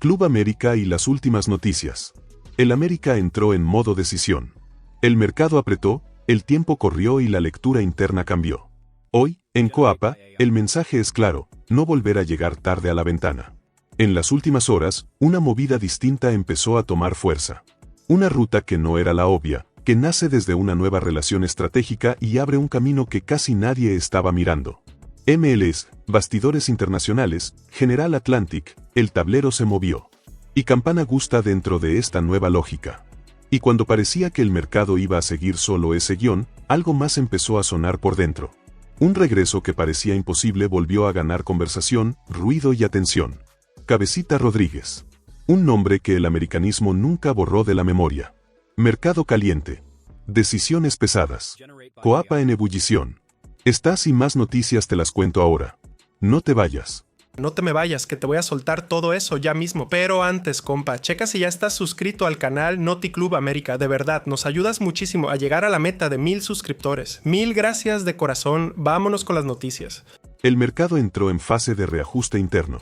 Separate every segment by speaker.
Speaker 1: Club América y las últimas noticias. El América entró en modo decisión. El mercado apretó, el tiempo corrió y la lectura interna cambió. Hoy, en Coapa, el mensaje es claro: no volver a llegar tarde a la ventana. En las últimas horas, una movida distinta empezó a tomar fuerza. Una ruta que no era la obvia, que nace desde una nueva relación estratégica y abre un camino que casi nadie estaba mirando. MLS, bastidores internacionales, General Atlantic, el tablero se movió. Y Campana gusta dentro de esta nueva lógica. Y cuando parecía que el mercado iba a seguir solo ese guión, algo más empezó a sonar por dentro. Un regreso que parecía imposible volvió a ganar conversación, ruido y atención. Cabecita Rodríguez. Un nombre que el americanismo nunca borró de la memoria. Mercado caliente. Decisiones pesadas. Coapa en ebullición. Estas y más noticias te las cuento ahora. No te vayas.
Speaker 2: No te me vayas, que te voy a soltar todo eso ya mismo. Pero antes, compa, checa si ya estás suscrito al canal NotiClub América. De verdad, nos ayudas muchísimo a llegar a la meta de 1000 suscriptores. 1000 gracias de corazón. Vámonos con las noticias.
Speaker 1: El mercado entró en fase de reajuste interno.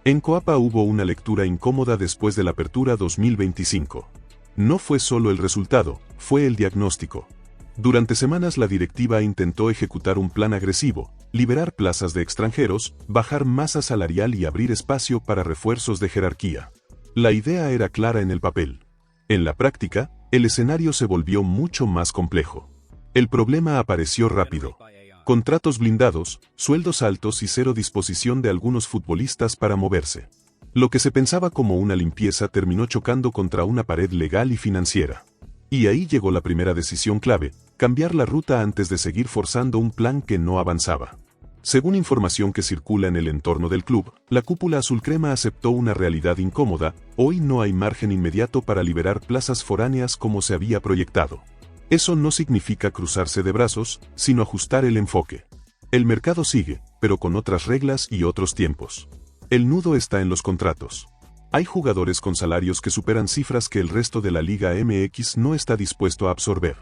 Speaker 1: En Coapa hubo una lectura incómoda después de la apertura 2025. No fue solo el resultado, fue el diagnóstico. Durante semanas la directiva intentó ejecutar un plan agresivo, liberar plazas de extranjeros, bajar masa salarial y abrir espacio para refuerzos de jerarquía. La idea era clara en el papel. En la práctica, el escenario se volvió mucho más complejo. El problema apareció rápido. Contratos blindados, sueldos altos y cero disposición de algunos futbolistas para moverse. Lo que se pensaba como una limpieza terminó chocando contra una pared legal y financiera. Y ahí llegó la primera decisión clave: cambiar la ruta antes de seguir forzando un plan que no avanzaba. Según información que circula en el entorno del club, la cúpula azulcrema aceptó una realidad incómoda: hoy no hay margen inmediato para liberar plazas foráneas como se había proyectado. Eso no significa cruzarse de brazos, sino ajustar el enfoque. El mercado sigue, pero con otras reglas y otros tiempos. El nudo está en los contratos. Hay jugadores con salarios que superan cifras que el resto de la Liga MX no está dispuesto a absorber.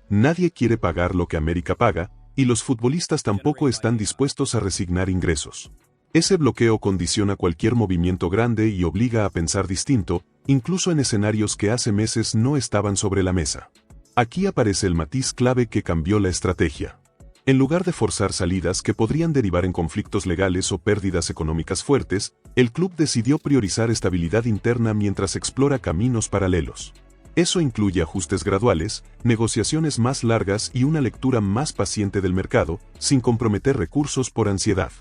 Speaker 1: Nadie quiere pagar lo que América paga, y los futbolistas tampoco están dispuestos a resignar ingresos. Ese bloqueo condiciona cualquier movimiento grande y obliga a pensar distinto, incluso en escenarios que hace meses no estaban sobre la mesa. Aquí aparece el matiz clave que cambió la estrategia. En lugar de forzar salidas que podrían derivar en conflictos legales o pérdidas económicas fuertes, el club decidió priorizar estabilidad interna mientras explora caminos paralelos. Eso incluye ajustes graduales, negociaciones más largas y una lectura más paciente del mercado, sin comprometer recursos por ansiedad.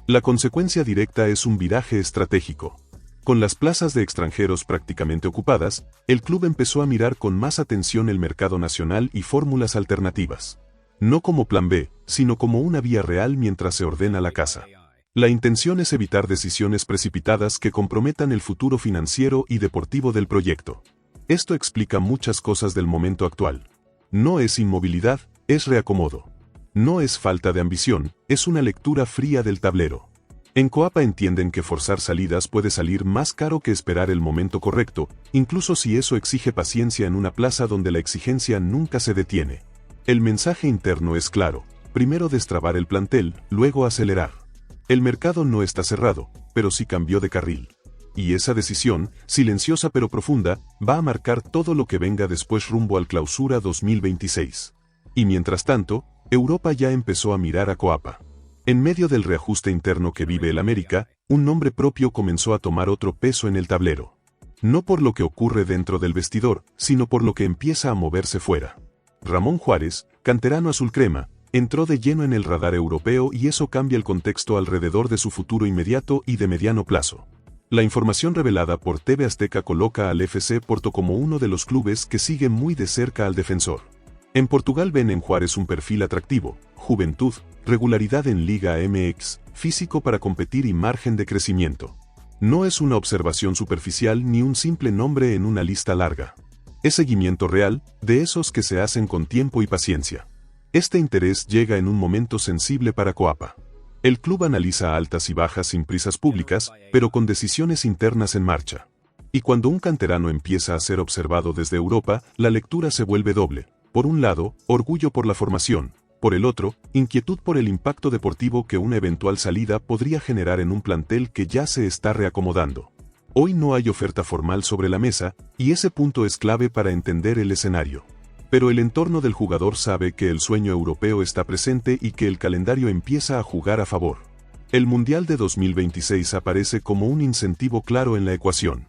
Speaker 1: La consecuencia directa es un viraje estratégico. Con las plazas de extranjeros prácticamente ocupadas, el club empezó a mirar con más atención el mercado nacional y fórmulas alternativas. No como plan B, sino como una vía real mientras se ordena la casa. La intención es evitar decisiones precipitadas que comprometan el futuro financiero y deportivo del proyecto. Esto explica muchas cosas del momento actual. No es inmovilidad, es reacomodo. No es falta de ambición, es una lectura fría del tablero. En Coapa entienden que forzar salidas puede salir más caro que esperar el momento correcto, incluso si eso exige paciencia en una plaza donde la exigencia nunca se detiene. El mensaje interno es claro: primero destrabar el plantel, luego acelerar. El mercado no está cerrado, pero sí cambió de carril. Y esa decisión, silenciosa pero profunda, va a marcar todo lo que venga después rumbo al Clausura 2026. Y mientras tanto, Europa ya empezó a mirar a Coapa. En medio del reajuste interno que vive el América, un nombre propio comenzó a tomar otro peso en el tablero. No por lo que ocurre dentro del vestidor, sino por lo que empieza a moverse fuera. Ramón Juárez, canterano azulcrema, entró de lleno en el radar europeo y eso cambia el contexto alrededor de su futuro inmediato y de mediano plazo. La información revelada por TV Azteca coloca al FC Porto como uno de los clubes que sigue muy de cerca al defensor. En Portugal ven en Juárez un perfil atractivo: juventud, regularidad en Liga MX, físico para competir y margen de crecimiento. No es una observación superficial ni un simple nombre en una lista larga. Es seguimiento real, de esos que se hacen con tiempo y paciencia. Este interés llega en un momento sensible para Coapa. El club analiza altas y bajas sin prisas públicas, pero con decisiones internas en marcha. Y cuando un canterano empieza a ser observado desde Europa, la lectura se vuelve doble. Por un lado, orgullo por la formación; por el otro, inquietud por el impacto deportivo que una eventual salida podría generar en un plantel que ya se está reacomodando. Hoy no hay oferta formal sobre la mesa, y ese punto es clave para entender el escenario. Pero el entorno del jugador sabe que el sueño europeo está presente y que el calendario empieza a jugar a favor. El Mundial de 2026 aparece como un incentivo claro en la ecuación.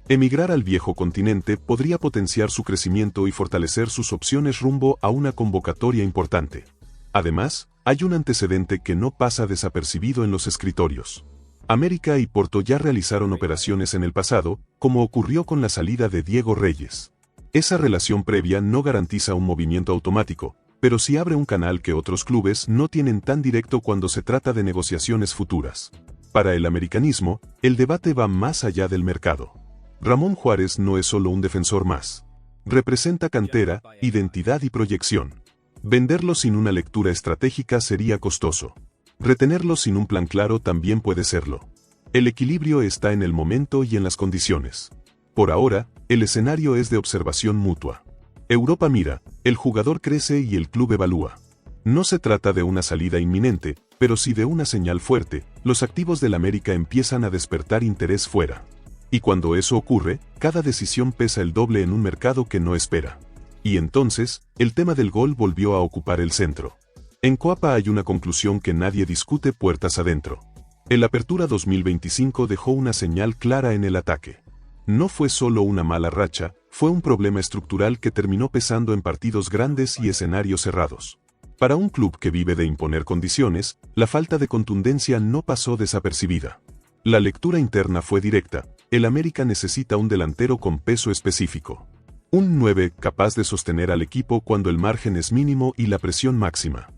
Speaker 1: Emigrar al viejo continente podría potenciar su crecimiento y fortalecer sus opciones rumbo a una convocatoria importante. Además, hay un antecedente que no pasa desapercibido en los escritorios. América y Porto ya realizaron operaciones en el pasado, como ocurrió con la salida de Diego Reyes. Esa relación previa no garantiza un movimiento automático, pero sí abre un canal que otros clubes no tienen tan directo cuando se trata de negociaciones futuras. Para el americanismo, el debate va más allá del mercado. Ramón Juárez no es solo un defensor más. Representa cantera, identidad y proyección. Venderlo sin una lectura estratégica sería costoso. Retenerlo sin un plan claro también puede serlo. El equilibrio está en el momento y en las condiciones. Por ahora, el escenario es de observación mutua. Europa mira, el jugador crece y el club evalúa. No se trata de una salida inminente, pero sí de una señal fuerte. Los activos del América empiezan a despertar interés fuera. Y cuando eso ocurre, cada decisión pesa el doble en un mercado que no espera. Y entonces, el tema del gol volvió a ocupar el centro. En Coapa hay una conclusión que nadie discute puertas adentro. El Apertura 2025 dejó una señal clara en el ataque. No fue solo una mala racha, fue un problema estructural que terminó pesando en partidos grandes y escenarios cerrados. Para un club que vive de imponer condiciones, la falta de contundencia no pasó desapercibida. La lectura interna fue directa: el América necesita un delantero con peso específico. Un 9 capaz de sostener al equipo cuando el margen es mínimo y la presión máxima.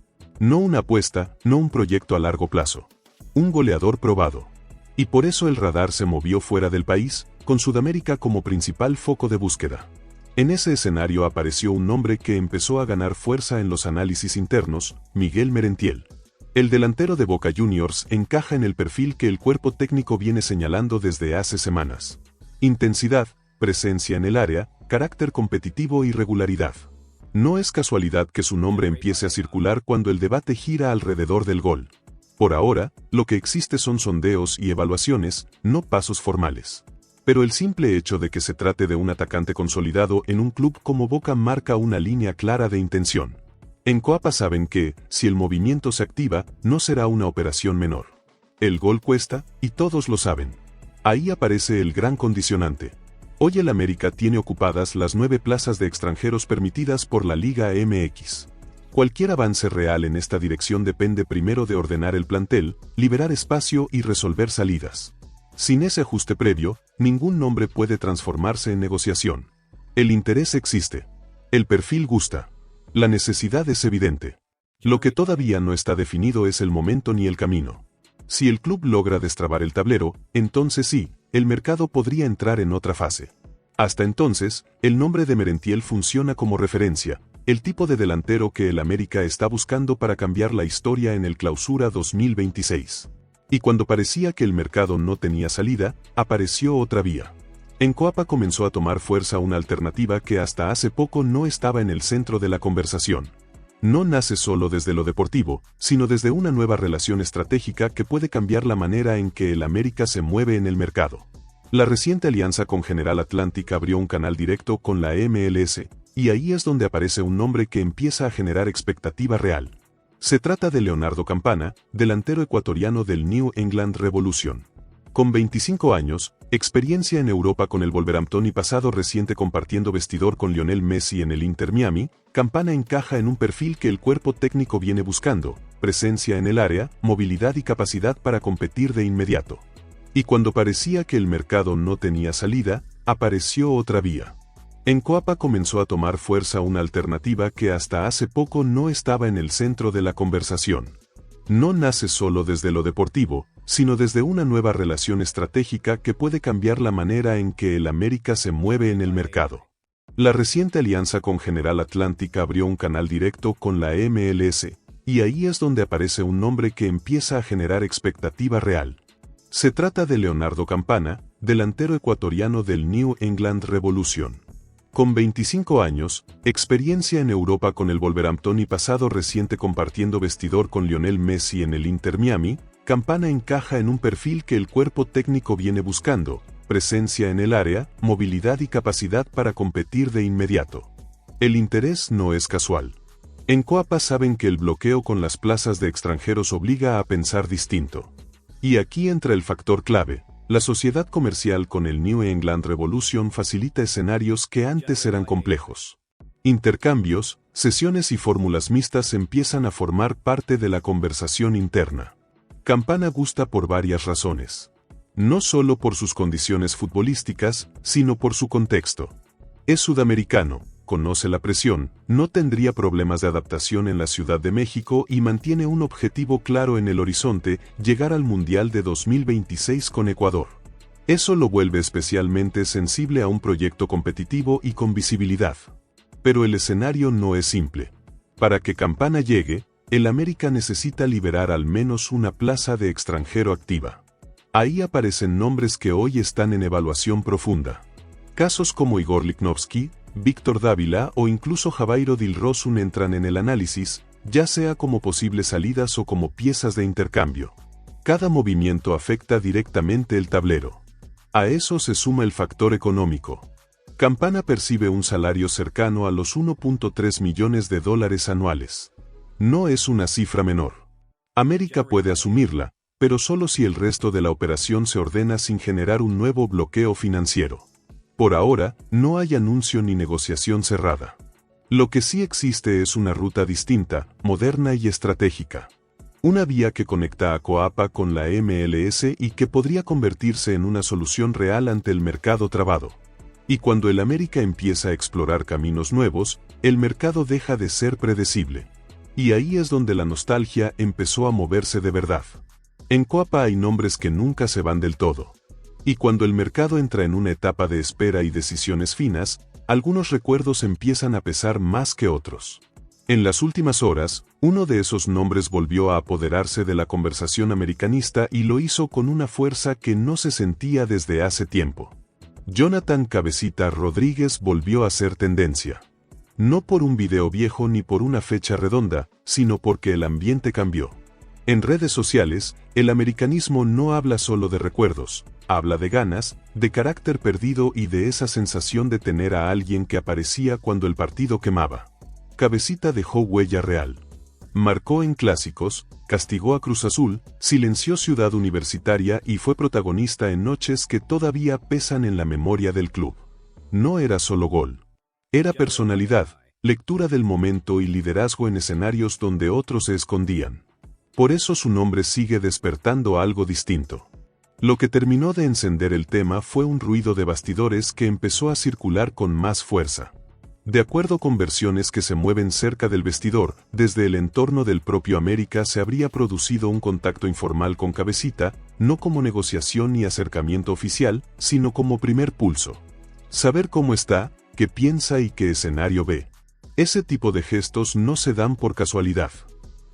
Speaker 1: No una apuesta, no un proyecto a largo plazo. Un goleador probado. Y por eso el radar se movió fuera del país, con Sudamérica como principal foco de búsqueda. En ese escenario apareció un nombre que empezó a ganar fuerza en los análisis internos: Miguel Merentiel. El delantero de Boca Juniors encaja en el perfil que el cuerpo técnico viene señalando desde hace semanas. Intensidad, presencia en el área, carácter competitivo y regularidad. No es casualidad que su nombre empiece a circular cuando el debate gira alrededor del gol. Por ahora, lo que existe son sondeos y evaluaciones, no pasos formales. Pero el simple hecho de que se trate de un atacante consolidado en un club como Boca marca una línea clara de intención. En Coapa saben que, si el movimiento se activa, no será una operación menor. El gol cuesta, y todos lo saben. Ahí aparece el gran condicionante. Hoy el América tiene ocupadas las 9 plazas de extranjeros permitidas por la Liga MX. Cualquier avance real en esta dirección depende primero de ordenar el plantel, liberar espacio y resolver salidas. Sin ese ajuste previo, ningún nombre puede transformarse en negociación. El interés existe. El perfil gusta. La necesidad es evidente. Lo que todavía no está definido es el momento ni el camino. Si el club logra destrabar el tablero, entonces sí, el mercado podría entrar en otra fase. Hasta entonces, el nombre de Merentiel funciona como referencia, el tipo de delantero que el América está buscando para cambiar la historia en el Clausura 2026. Y cuando parecía que el mercado no tenía salida, apareció otra vía. En Coapa comenzó a tomar fuerza una alternativa que hasta hace poco no estaba en el centro de la conversación. No nace solo desde lo deportivo, sino desde una nueva relación estratégica que puede cambiar la manera en que el América se mueve en el mercado. La reciente alianza con General Atlantic abrió un canal directo con la MLS, y ahí es donde aparece un nombre que empieza a generar expectativa real. Se trata de Leonardo Campana, delantero ecuatoriano del New England Revolution. Con 25 años, experiencia en Europa con el Wolverhampton y pasado reciente compartiendo vestidor con Lionel Messi en el Inter Miami, Campana encaja en un perfil que el cuerpo técnico viene buscando: presencia en el área, movilidad y capacidad para competir de inmediato. Y cuando parecía que el mercado no tenía salida, apareció otra vía. En Coapa comenzó a tomar fuerza una alternativa que hasta hace poco no estaba en el centro de la conversación. No nace solo desde lo deportivo, sino desde una nueva relación estratégica que puede cambiar la manera en que el América se mueve en el mercado. La reciente alianza con General Atlantic abrió un canal directo con la MLS, y ahí es donde aparece un nombre que empieza a generar expectativa real. Se trata de Leonardo Campana, delantero ecuatoriano del New England Revolution. Con 25 años, experiencia en Europa con el Wolverhampton y pasado reciente compartiendo vestidor con Lionel Messi en el Inter Miami, Campana encaja en un perfil que el cuerpo técnico viene buscando: presencia en el área, movilidad y capacidad para competir de inmediato. El interés no es casual. En Coapa saben que el bloqueo con las plazas de extranjeros obliga a pensar distinto. Y aquí entra el factor clave. La sociedad comercial con el New England Revolution facilita escenarios que antes eran complejos. Intercambios, sesiones y fórmulas mixtas empiezan a formar parte de la conversación interna. Campana gusta por varias razones. No solo por sus condiciones futbolísticas, sino por su contexto. Es sudamericano, conoce la presión, no tendría problemas de adaptación en la Ciudad de México y mantiene un objetivo claro en el horizonte, llegar al Mundial de 2026 con Ecuador. Eso lo vuelve especialmente sensible a un proyecto competitivo y con visibilidad. Pero el escenario no es simple. Para que Campana llegue, el América necesita liberar al menos una plaza de extranjero activa. Ahí aparecen nombres que hoy están en evaluación profunda. Casos como Igor Lichnowsky, Víctor Dávila o incluso Javairo Dilrosun entran en el análisis, ya sea como posibles salidas o como piezas de intercambio. Cada movimiento afecta directamente el tablero. A eso se suma el factor económico. Campana percibe un salario cercano a los $1.3 millones anuales. No es una cifra menor. América puede asumirla, pero solo si el resto de la operación se ordena sin generar un nuevo bloqueo financiero. Por ahora, no hay anuncio ni negociación cerrada. Lo que sí existe es una ruta distinta, moderna y estratégica. Una vía que conecta a Coapa con la MLS y que podría convertirse en una solución real ante el mercado trabado. Y cuando el América empieza a explorar caminos nuevos, el mercado deja de ser predecible. Y ahí es donde la nostalgia empezó a moverse de verdad. En Coapa hay nombres que nunca se van del todo. Y cuando el mercado entra en una etapa de espera y decisiones finas, algunos recuerdos empiezan a pesar más que otros. En las últimas horas, uno de esos nombres volvió a apoderarse de la conversación americanista y lo hizo con una fuerza que no se sentía desde hace tiempo. Jonathan Cabecita Rodríguez volvió a ser tendencia. No por un video viejo ni por una fecha redonda, sino porque el ambiente cambió. En redes sociales, el americanismo no habla solo de recuerdos, habla de ganas, de carácter perdido y de esa sensación de tener a alguien que aparecía cuando el partido quemaba. Cabecita dejó huella real. Marcó en clásicos, castigó a Cruz Azul, silenció Ciudad Universitaria y fue protagonista en noches que todavía pesan en la memoria del club. No era solo gol. Era personalidad, lectura del momento y liderazgo en escenarios donde otros se escondían. Por eso su nombre sigue despertando algo distinto. Lo que terminó de encender el tema fue un ruido de bastidores que empezó a circular con más fuerza. De acuerdo con versiones que se mueven cerca del vestidor, desde el entorno del propio América se habría producido un contacto informal con Cabecita, no como negociación ni acercamiento oficial, sino como primer pulso. Saber cómo está, qué piensa y qué escenario ve. Ese tipo de gestos no se dan por casualidad.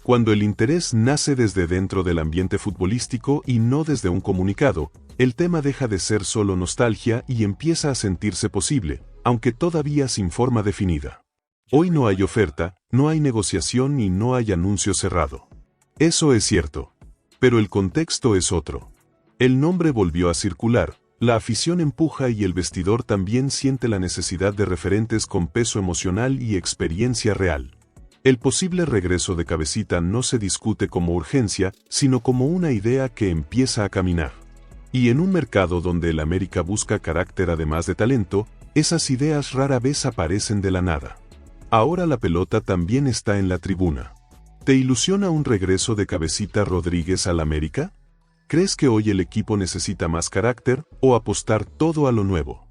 Speaker 1: Cuando el interés nace desde dentro del ambiente futbolístico y no desde un comunicado, el tema deja de ser solo nostalgia y empieza a sentirse posible, aunque todavía sin forma definida. Hoy no hay oferta, no hay negociación y no hay anuncio cerrado. Eso es cierto. Pero el contexto es otro. El nombre volvió a circular, la afición empuja y el vestidor también siente la necesidad de referentes con peso emocional y experiencia real. El posible regreso de Cabecita no se discute como urgencia, sino como una idea que empieza a caminar. Y en un mercado donde el América busca carácter además de talento, esas ideas rara vez aparecen de la nada. Ahora la pelota también está en la tribuna. ¿Te ilusiona un regreso de Cabecita Rodríguez al América? ¿Crees que hoy el equipo necesita más carácter o apostar todo a lo nuevo?